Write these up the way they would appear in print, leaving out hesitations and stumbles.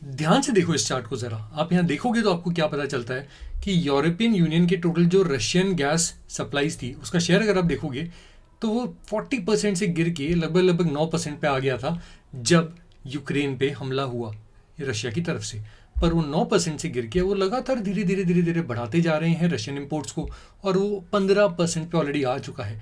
ध्यान से देखो इस चार्ट को ज़रा। आप यहाँ देखोगे तो आपको क्या पता चलता है कि यूरोपियन यूनियन के टोटल जो रशियन गैस सप्लाईज थी उसका शेयर अगर आप देखोगे तो वो 40% से गिर के लगभग लगभग 9% पे आ गया था जब यूक्रेन पे हमला हुआ रशिया की तरफ से। पर वो 9% से गिर के वो लगातार धीरे धीरे धीरे धीरे बढ़ाते जा रहे हैं रशियन इंपोर्ट्स को, और वो 15% पे ऑलरेडी आ चुका है।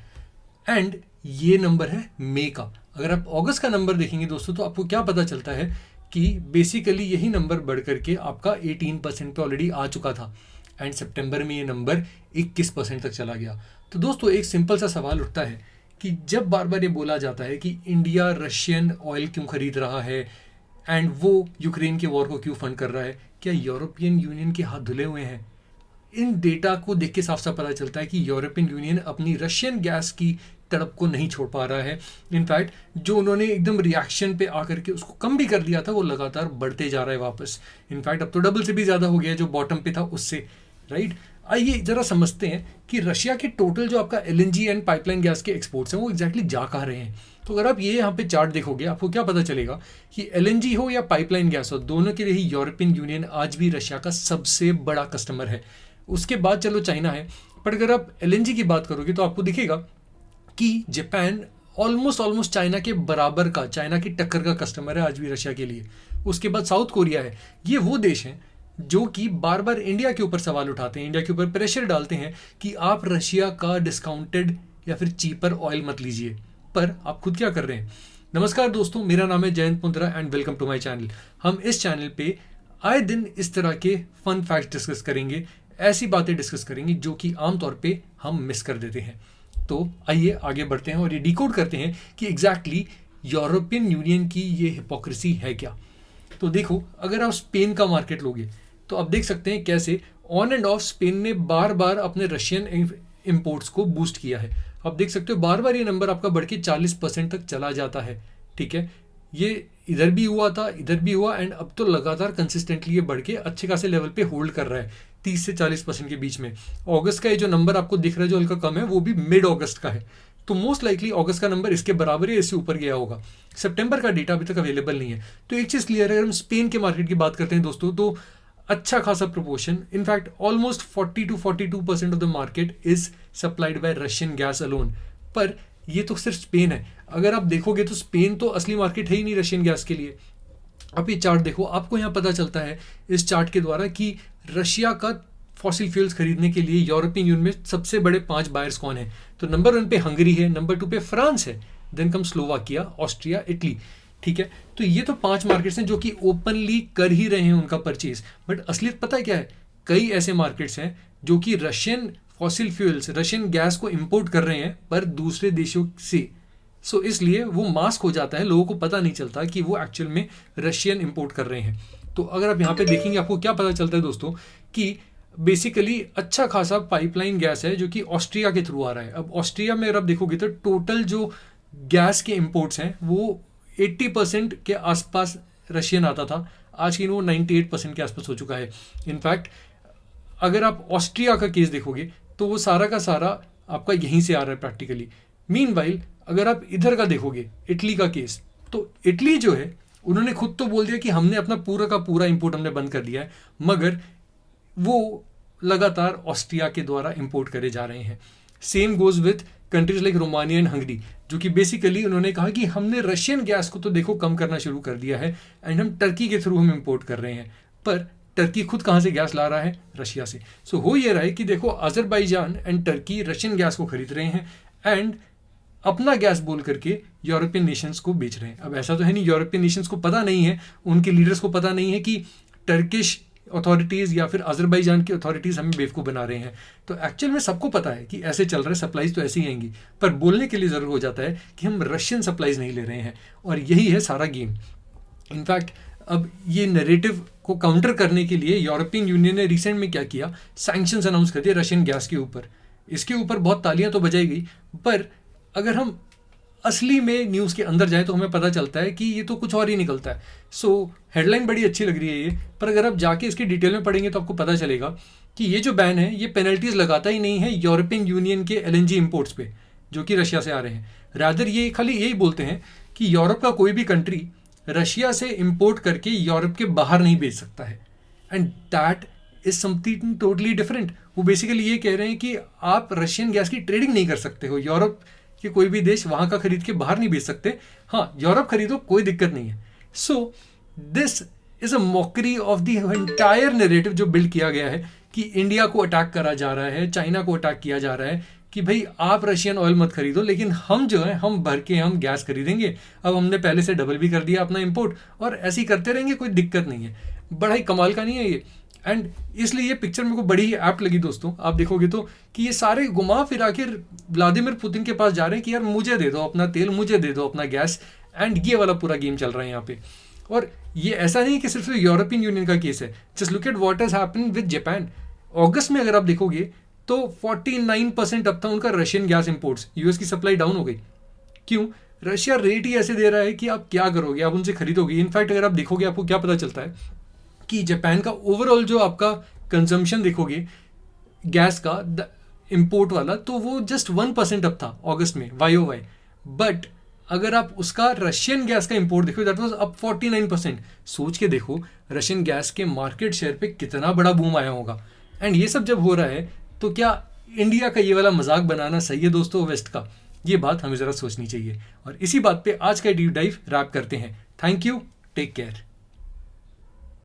एंड ये नंबर है मई का। अगर आप अगस्त का नंबर देखेंगे दोस्तों तो आपको क्या पता चलता है कि बेसिकली यही नंबर बढ़ करके आपका 18% पे ऑलरेडी आ चुका था। एंड सितंबर में ये नंबर 21% तक चला गया। तो दोस्तों एक सिंपल सा सवाल उठता है कि जब बार बार ये बोला जाता है कि इंडिया रशियन ऑयल क्यों खरीद रहा है एंड वो यूक्रेन के वॉर को क्यों फंड कर रहा है, क्या यूरोपियन यूनियन के हाथ धुले हुए हैं? इन डेटा को देख के साफ साफ पता चलता है कि यूरोपियन यूनियन अपनी रशियन गैस की तड़प को नहीं छोड़ पा रहा है। इनफैक्ट जो उन्होंने एकदम रिएक्शन पे आकर के उसको कम भी कर दिया था वो लगातार बढ़ते जा रहा है वापस। इनफैक्ट अब तो डबल से भी ज़्यादा हो गया है जो बॉटम पे था उससे, राइट। आइए ज़रा समझते हैं कि रशिया के टोटल जो आपका एलएनजी एंड पाइपलाइन गैस के एक्सपोर्ट्स हैं वो एग्जैक्टली जा कहाँ रहे हैं। तो अगर आप ये यहाँ पे चार्ट देखोगे आपको क्या पता चलेगा कि एलएनजी हो या पाइपलाइन गैस हो, दोनों के लिए ही यूरोपियन यूनियन आज भी रशिया का सबसे बड़ा कस्टमर है। उसके बाद चलो चाइना है, पर अगर आप एलएनजी की बात करोगे तो आपको दिखेगा कि जापान ऑलमोस्ट चाइना के बराबर का, चाइना की टक्कर का कस्टमर है आज भी रशिया के लिए। उसके बाद साउथ कोरिया है। ये वो देश हैं जो कि बार बार इंडिया के ऊपर सवाल उठाते हैं, इंडिया के ऊपर प्रेशर डालते हैं कि आप रशिया का डिस्काउंटेड या फिर चीपर ऑयल मत लीजिए, पर आप खुद क्या कर रहे हैं। नमस्कार दोस्तों, मेरा नाम है Jayant Mundra and welcome to my channel. हम इस चैनल पे आए दिन इस तरह के फन फैक्ट डिस्कस करेंगे, ऐसी बातें डिस्कस करेंगे जो कि आमतौर पे हम मिस कर देते हैं। तो आइए आगे बढ़ते हैं और ये डिकोड करते हैं कि एग्जैक्टली यूरोपियन यूनियन की ये हिपोक्रेसी है क्या। तो देखो, अगर आप स्पेन का मार्केट लोगे तो आप देख सकते हैं कैसे ऑन एंड ऑफ स्पेन ने बार बार अपने रशियन इंपोर्ट्स को बूस्ट किया है। आप देख सकते हो बार बार ये नंबर आपका बढ़ के 40% तक चला जाता है। ठीक है, ये इधर भी हुआ था, इधर भी हुआ, एंड अब तो लगातार कंसिस्टेंटली ये बढ़ के अच्छे खासे लेवल पे होल्ड कर रहा है 30 से 40% के बीच में। अगस्त का ये जो नंबर आपको दिख रहा है जो हल्का कम है वो भी मिड अगस्त का है, तो मोस्ट लाइकली अगस्त का नंबर इसके बराबर या इससे ऊपर गया होगा। सितंबर का डेटा अभी तक अवेलेबल नहीं है। तो एक चीज़ क्लियर है, अगर हम स्पेन के मार्केट की बात करते हैं दोस्तों तो अच्छा खासा proportion, in fact almost 40 to 42% of the market is supplied by Russian gas alone. पर ये तो सिर्फ स्पेन है। अगर आप देखोगे तो स्पेन तो असली मार्केट है ही नहीं रशियन गैस के लिए। आप ये चार्ट देखो, आपको यहाँ पता चलता है इस चार्ट के द्वारा कि रशिया का फॉसिल फ्यूल्स खरीदने के लिए यूरोपियन यूनियन में सबसे बड़े 5 बायर्स कौन है। तो नंबर 1 पे हंगरी है, नंबर 2 पे फ्रांस है, then come Slovakia, Austria, Italy. ठीक है, तो ये तो 5 मार्केट्स हैं जो कि ओपनली कर ही रहे हैं उनका परचेज। बट असलियत पता है क्या है, कई ऐसे मार्केट्स हैं जो कि Russian fossil fuels, Russian gas को इंपोर्ट कर रहे हैं पर दूसरे देशों से। सो इसलिए वो मास्क हो जाता है, लोगों को पता नहीं चलता कि वो एक्चुअल में रशियन इंपोर्ट कर रहे हैं। तो अगर आप यहाँ पे देखेंगे आपको क्या पता चलता है दोस्तों कि बेसिकली अच्छा खासा पाइपलाइन गैस है जो कि ऑस्ट्रिया के थ्रू आ रहा है। अब ऑस्ट्रिया में अगर आप देखोगे तो टोटल जो गैस के इंपोर्ट्स हैं वो 80% के आसपास रशियन आता था, आज की वो 98% के आसपास हो चुका है। इनफैक्ट अगर आप ऑस्ट्रिया का केस देखोगे तो वो सारा का सारा आपका यहीं से आ रहा है प्रैक्टिकली। मीनवाइल अगर आप इधर का देखोगे इटली का केस, तो इटली जो है उन्होंने खुद तो बोल दिया कि हमने अपना पूरा का पूरा इंपोर्ट हमने बंद कर दिया है, मगर वो लगातार ऑस्ट्रिया के द्वारा इंपोर्ट करे जा रहे हैं। Same goes with countries like Romania and Hungary, जो कि बेसिकली उन्होंने कहा कि हमने रशियन गैस को तो देखो कम करना शुरू कर दिया है एंड हम टर्की के थ्रू हम इंपोर्ट कर रहे हैं। पर टर्की खुद कहाँ से गैस ला रहा है? रशिया से। सो हो ये रहा है कि देखो Azerbaijan and Turkey Russian gas को खरीद रहे हैं एंड अपना गैस बोल करके यूरोपियन नेशंस को बेच रहे हैं। अब ऐसा तो है नहीं, यूरोपियन नेशंस को पता नहीं है, उनके लीडर्स को पता नहीं है कि टर्किश अथॉरिटीज़ या फिर अजरबैजान की अथॉरिटीज़ हमें बेवकूफ़ बना रहे हैं। तो एक्चुअल में सबको पता है कि ऐसे चल रहे सप्लाईज तो ऐसे ही आएंगी, पर बोलने के लिए ज़रूर हो जाता है कि हम रशियन सप्लाईज नहीं ले रहे हैं, और यही है सारा गेम। इनफैक्ट अब ये नैरेटिव को काउंटर करने के लिए यूरोपियन यूनियन ने रिसेंट में क्या किया, सैंक्शंस अनाउंस कर दिए रशियन गैस के ऊपर। इसके ऊपर बहुत तालियां तो बजाई गई, पर अगर हम असली में न्यूज़ के अंदर जाए तो हमें पता चलता है कि ये तो कुछ और ही निकलता है। सो हेडलाइन बड़ी अच्छी लग रही है ये, पर अगर आप जाके इसकी डिटेल में पढ़ेंगे तो आपको पता चलेगा कि ये जो बैन है ये पेनल्टीज लगाता ही नहीं है यूरोपियन यूनियन के एलएनजी इंपोर्ट्स पे जो कि रशिया से आ रहे हैं। रादर ये खाली यही बोलते हैं कि यूरोप का कोई भी कंट्री रशिया से इंपोर्ट करके यूरोप के बाहर नहीं बेच सकता है, and that is something totally different. वो बेसिकली ये कह रहे हैं कि आप रशियन गैस की ट्रेडिंग नहीं कर सकते हो, यूरोप के कोई भी देश वहाँ का खरीद के बाहर नहीं बेच सकते। हाँ, यूरोप खरीदो, कोई दिक्कत नहीं है। So this is a mockery of the entire narrative जो बिल्ड किया गया है कि इंडिया को अटैक करा जा रहा है, चाइना को अटैक किया जा रहा है कि भाई आप रशियन ऑयल मत खरीदो, लेकिन हम जो है हम भर के हम गैस खरीदेंगे। अब हमने पहले से डबल भी कर दिया अपना इंपोर्ट, और ऐसे ही करते रहेंगे, कोई दिक्कत नहीं है। बड़ा ही कमाल का नहीं है ये? एंड इसलिए ये पिक्चर मेरे को बड़ी ही ऐप्ट लगी दोस्तों, आप देखोगे तो कि ये सारे घुमा फिरा के व्लादिमीर पुतिन के पास जा रहे हैं कि यार मुझे दे दो अपना तेल, मुझे दे दो अपना गैस, एंड ये वाला पूरा गेम चल रहा है यहाँ पे। और ये ऐसा नहीं कि सिर्फ यूरोपियन यूनियन का केस है, just look at what has happened with Japan. अगस्त में अगर आप देखोगे तो 49% अब था उनका रशियन गैस इंपोर्ट्स, यूएस की सप्लाई डाउन हो गई। क्यों? रशिया रेट ही ऐसे दे रहा है कि आप क्या करोगे, आप उनसे खरीदोगे। इनफैक्ट अगर आप देखोगे आपको क्या पता चलता है कि जापान का ओवरऑल जो आपका कंजम्पशन देखोगे गैस का इंपोर्ट वाला, तो वो जस्ट 1% अब था अगस्त में YOY। बट अगर आप उसका रशियन गैस का इंपोर्ट देखो, दैट वाज अप 49%। सोच के देखो रशियन गैस के मार्केट शेयर पे कितना बड़ा बूम आया होगा। एंड ये सब जब हो रहा है तो क्या इंडिया का ये वाला मजाक बनाना सही है दोस्तों वेस्ट का? ये बात हमें ज़रा सोचनी चाहिए। और इसी बात पे आज का डीप डाइव रैप करते हैं। Thank you, take care.